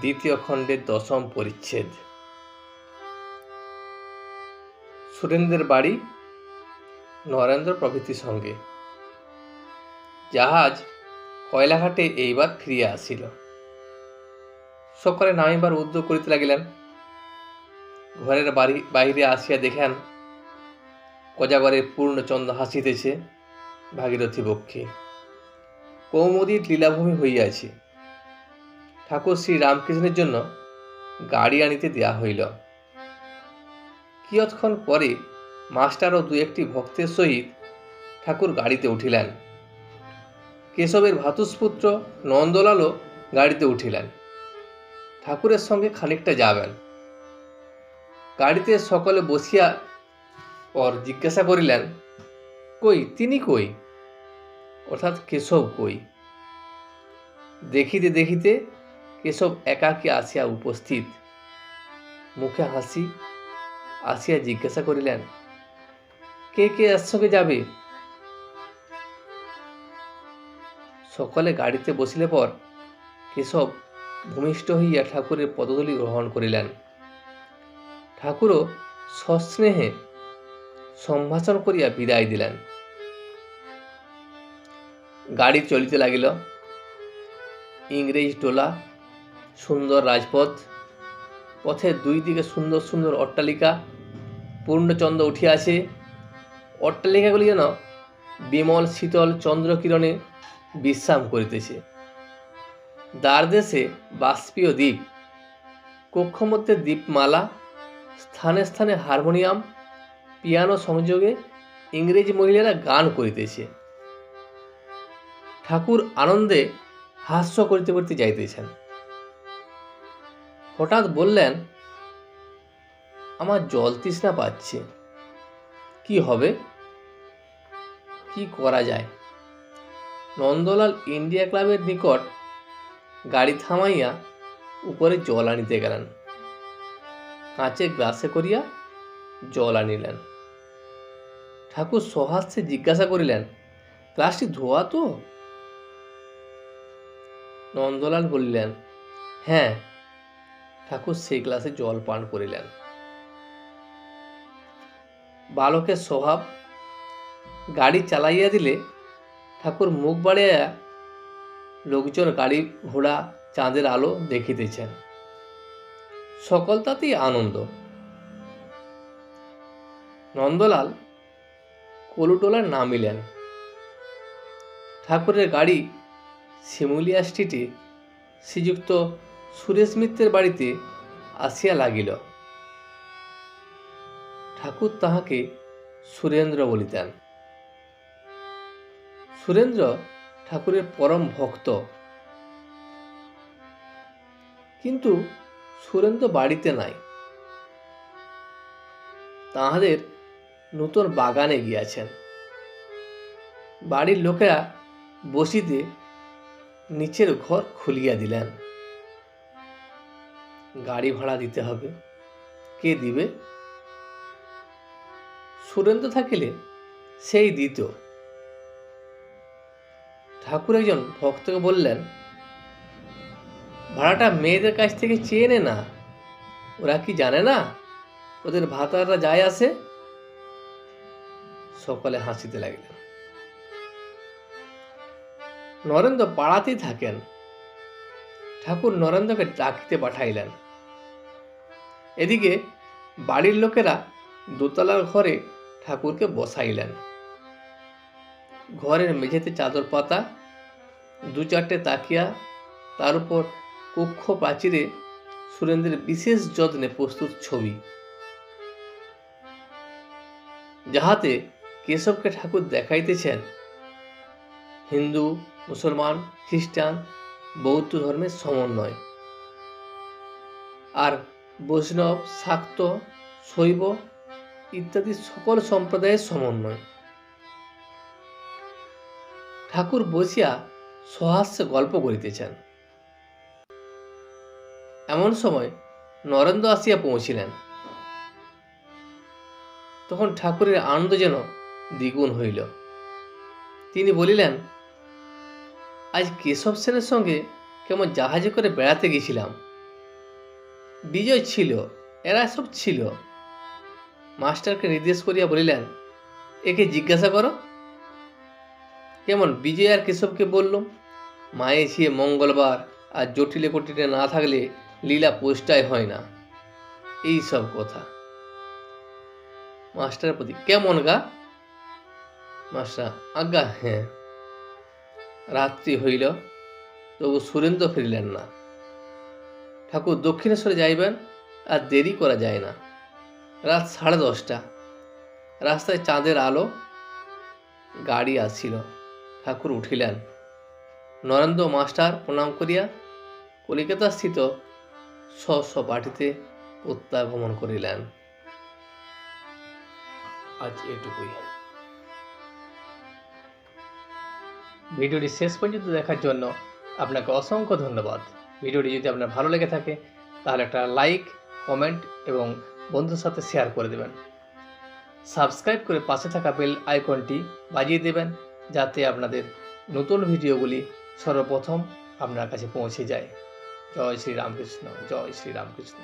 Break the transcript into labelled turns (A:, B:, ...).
A: দ্বিতীয় খণ্ডের 10ম পরিচ্ছেদ। সুরেন্দ্রের বাড়ি নরেন্দ্র প্রভৃতির সঙ্গে জাহাজ কয়লাঘাটে এইবার ফিরিয়া আসিল। সকালে নামিবার উদ্যোগ করিতে লাগিলেন। ঘরের বাহিরে আসিয়া দেখেন কোজাগরে পূর্ণচন্দ্র হাসিতেছে ভাগীরথী বক্ষে। কৌমুদীর লীলাভূমি হইয়াছে। ঠাকুর শ্রী রামকৃষ্ণের জন্য গাড়ি আনিতে দেয়া হইল। কিয়ৎক্ষণ পরে মাস্টার ও দু একটি ভক্তের সহিত ঠাকুর গাড়িতে উঠিলেন। কেশবের ভাতুষপুত্র নন্দলালও গাড়িতে উঠিলেন। ঠাকুরের সঙ্গে খানিকটা যাবেন। গাড়িতে সকলে বসিয়া পর জিজ্ঞাসা করিলেন, কই তিনি কই, অর্থাৎ কেশব কই? দেখিতে দেখিতে কেশব একাকী আসিয়া উপস্থিত। মুখে হাসি, আসিয়া জিজ্ঞাসা করিলেন, কে কে একসঙ্গে যাবে? সকলে গাড়িতে বসিলে পর কেশব ভূমিষ্ঠ হইয়া ঠাকুরের পদধূলি গ্রহণ করিলেন। ঠাকুরও সস্নেহে সম্ভাষণ করিয়া বিদায় দিলেন। গাড়ি চলিতে লাগিল। ইংরেজ টোলা, সুন্দর রাজপথ, পথের দুই দিকে সুন্দর সুন্দর অট্টালিকা, পূর্ণচন্দ্র উঠিয়াছে। অট্টালিকাগুলি যেন বিমল শীতল চন্দ্রকিরণে বিশ্রাম করিতেছে। দ্বারদেশে বাষ্পীয় দ্বীপ, কক্ষমধ্যে দ্বীপমালা, স্থানে স্থানে হারমোনিয়াম, পিয়ানো সংযোগে ইংরেজ মহিলারা গান করিতেছে। ঠাকুর আনন্দে হাস্য করিতে করিতে যাইতেছেন। হঠাৎ বললেন, আমার জল তৃষ্ণা পাচ্ছে, কি হবে, কি করা যায়? নন্দলাল ইন্ডিয়া ক্লাবের নিকট গাড়ি থামাইয়া উপরে জল আনিতে গেলেন। কাঁচে গ্লাসে করিয়া জল আনিলেন। ঠাকুর সহাস্যে জিজ্ঞাসা করিলেন, গ্লাসটি ধোয়া তো? নন্দলাল বলিলেন, হ্যাঁ। ঠাকুর সেই গ্লাসে জল পান করিলেন। বালকের স্বভাব। গাড়ি চালাইয়া দিলে ঠাকুর মুখ বাড়াইয়া লোকজন গাড়ি ঘোড়া চাঁদের আলো দেখিতেছেন। সকল তাতেই আনন্দ। নন্দলাল কলুটোলায় নামিলেন। ঠাকুরের গাড়ি শিমুলিয়া স্ট্রিটে শ্রীযুক্ত সুরেশ মিত্রের বাড়িতে আসিয়া লাগিল। ঠাকুর তাহাকে সুরেন্দ্র বলিতেন। সুরেন্দ্র ঠাকুরের পরম ভক্ত। কিন্তু সুরেন্দ্র বাড়িতে নাই, তাহাদের নতুন বাগানে গিয়াছেন। বাড়ির লোকেরা বসিতে নিচের ঘর খুলিয়া দিলেন। গাড়ি ভাড়া দিতে হবে, কে দিবে? সুরেন্দ্র থাকিলে সেই দিত। ঠাকুর একজন ভক্তকে বললেন, ভাড়াটা মেয়েদের কাছ থেকে চেয়ে নে না, ওরা কি জানে না ওদের ভাতাররা যায় আসে? সকলে হাসিতে লাগিলেন। নরেন্দ্র পাড়াতেই থাকেন। ঠাকুর নরেন্দ্রকে ডাকিতে পাঠাইলেন। এদিকে বাড়ির লোকেরা দোতলার ঘরে ঠাকুরকে বসাইলেন। ঘরের মেঝেতে চাদর পাতা, দু চারটে তাকিয়া, তার উপর কক্ষ প্রাচীরে সুরেন্দ্রের বিশেষ যত্নে প্রস্তুত ছবি, যাহাতে কেশবকে ঠাকুর দেখাইতেছেন হিন্দু, মুসলমান, খ্রিস্টান, বৌদ্ধ ধর্মের সমন্বয়, আর বৈষ্ণব, শাক্ত, শৈব ইত্যাদি সকল সম্প্রদায়ের সমন্বয়। ঠাকুর বসিয়া সহাস্যে গল্প করিতেছেন। এমন সময় নরেন্দ্র আসিয়া পৌঁছিলেন। তখন ঠাকুরের আনন্দ যেন দ্বিগুণ হইল। তিনি বলিলেন, আজ কেশব সেনের সঙ্গে কেমন জাহাজে করে বেড়াতে গেছিলাম, বিজয় ছিল, এরা সব ছিল। মাস্টারকে নির্দেশ করিয়া বলিলেন, একে জিজ্ঞাসা করো। কেমন বিজয় আর কেশবকে বলল, মায়ে ছিয়ে মঙ্গলবার আর জটিলে কটিলে না থাকলে লীলা পোস্টায় হয় না, এই সব কথা। মাস্টারের প্রতি, কেমন গা? মাস্টার, আজ্ঞা হ্যাঁ। রাত্রি হইল, তবু সুরেন্দ্র ফিরিলেন না। ঠাকুর দক্ষিণেশ্বরে যাইবেন, আর দেরি করা যায় না। রাত 10:30। রাস্তায় চাঁদের আলো, গাড়ি আসছিল। ঠাকুর উঠিলেন। নরেন্দ্র মাস্টার প্রণাম করিয়া কলিকাতাস্থিত স্ব বাটিতে প্রত্যাগমন করিলেন। আজ এটুকুই। ভিডিওটি শেষ পর্যন্ত দেখার জন্য আপনাকে অসংখ্য ধন্যবাদ। ভিডিওটি যদি আপনার ভালো লেগে থাকে তাহলে একটা লাইক, কমেন্ট এবং বন্ধুর সাথে শেয়ার করে দেবেন। সাবস্ক্রাইব করে পাশে থাকা বেল আইকনটি বাজিয়ে দেবেন, যাতে আপনাদের নতুন ভিডিওগুলি সর্বপ্রথম আপনার কাছে পৌঁছে যায়। জয় শ্রী রামকৃষ্ণ, জয় শ্রী রামকৃষ্ণ।